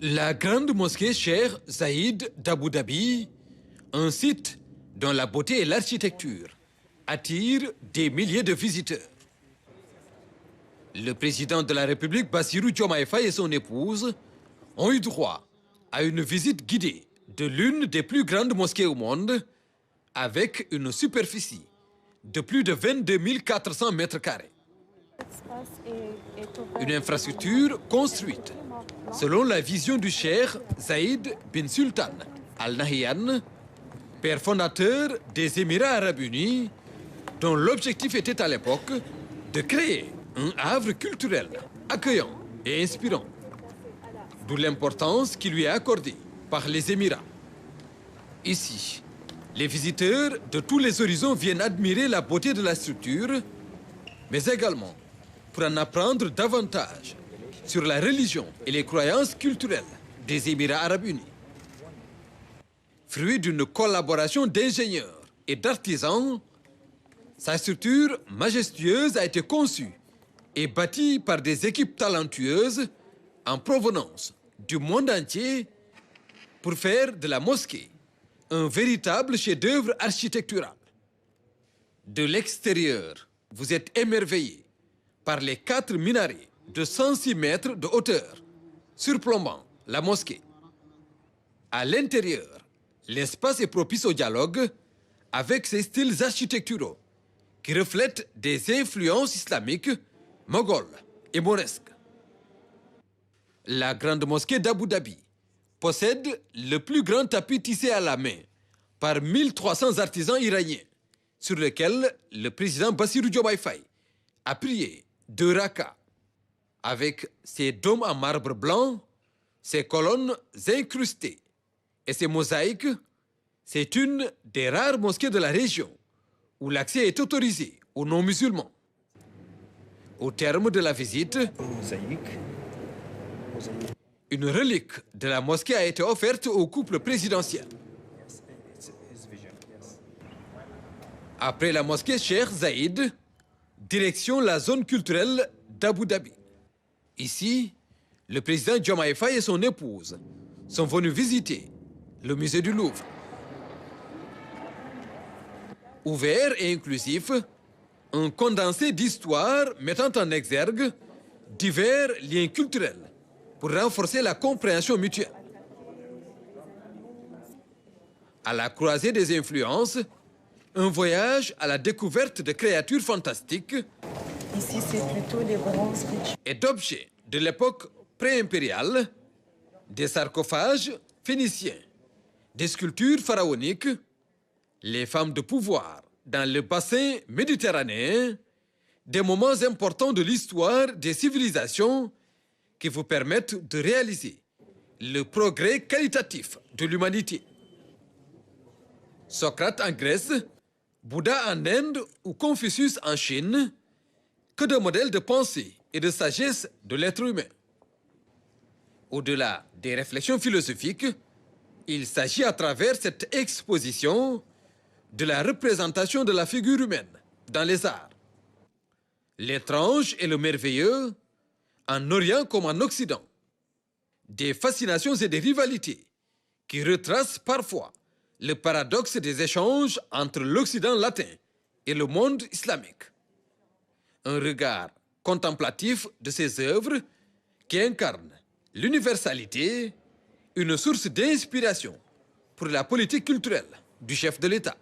La grande mosquée Cheikh Zayed d'Abu Dhabi, un site dont la beauté et l'architecture attirent des milliers de visiteurs. Le président de la République, Bassirou Diomaye Faye, et son épouse ont eu droit à une visite guidée de l'une des plus grandes mosquées au monde, avec une superficie de plus de 22 400 mètres carrés. Une infrastructure construite selon la vision du cheikh Zayed bin Sultan Al Nahyan, père fondateur des Émirats arabes unis, dont l'objectif était à l'époque de créer un havre culturel accueillant et inspirant, d'où l'importance qui lui est accordée par les Émirats. Ici, les visiteurs de tous les horizons viennent admirer la beauté de la structure, mais également pour en apprendre davantage sur la religion et les croyances culturelles des Émirats arabes unis. Fruit d'une collaboration d'ingénieurs et d'artisans, sa structure majestueuse a été conçue et bâtie par des équipes talentueuses en provenance du monde entier pour faire de la mosquée un véritable chef-d'œuvre architectural. De l'extérieur, vous êtes émerveillés par les 4 minarets de 106 mètres de hauteur surplombant la mosquée. À l'intérieur, l'espace est propice au dialogue avec ses styles architecturaux qui reflètent des influences islamiques, mogholes et mauresques. La grande mosquée d'Abu Dhabi possède le plus grand tapis tissé à la main par 1300 artisans iraniens, sur lequel le président Bassirou Diomaye Faye a prié 2 rakas. Avec ses dômes en marbre blanc, ses colonnes incrustées et ses mosaïques, c'est une des rares mosquées de la région où l'accès est autorisé aux non-musulmans. Au terme de la visite, une relique de la mosquée a été offerte au couple présidentiel. Après la mosquée Cheikh Zayed, direction la zone culturelle d'Abu Dhabi. Ici, le président Diomaye Faye et son épouse sont venus visiter le musée du Louvre. Ouvert et inclusif, un condensé d'histoire mettant en exergue divers liens culturels pour renforcer la compréhension mutuelle. À la croisée des influences, un voyage à la découverte de créatures fantastiques. Ici, c'est plutôt les bronzes et d'objets de l'époque pré-impériale, des sarcophages phéniciens, des sculptures pharaoniques, les femmes de pouvoir dans le bassin méditerranéen, des moments importants de l'histoire des civilisations qui vous permettent de réaliser le progrès qualitatif de l'humanité. Socrate en Grèce, Bouddha en Inde ou Confucius en Chine, que de modèles de pensée et de sagesse de l'être humain. Au-delà des réflexions philosophiques, il s'agit à travers cette exposition de la représentation de la figure humaine dans les arts. L'étrange et le merveilleux, en Orient comme en Occident. Des fascinations et des rivalités qui retracent parfois le paradoxe des échanges entre l'Occident latin et le monde islamique. Un regard contemplatif de ces œuvres qui incarnent l'universalité, une source d'inspiration pour la politique culturelle du chef de l'État.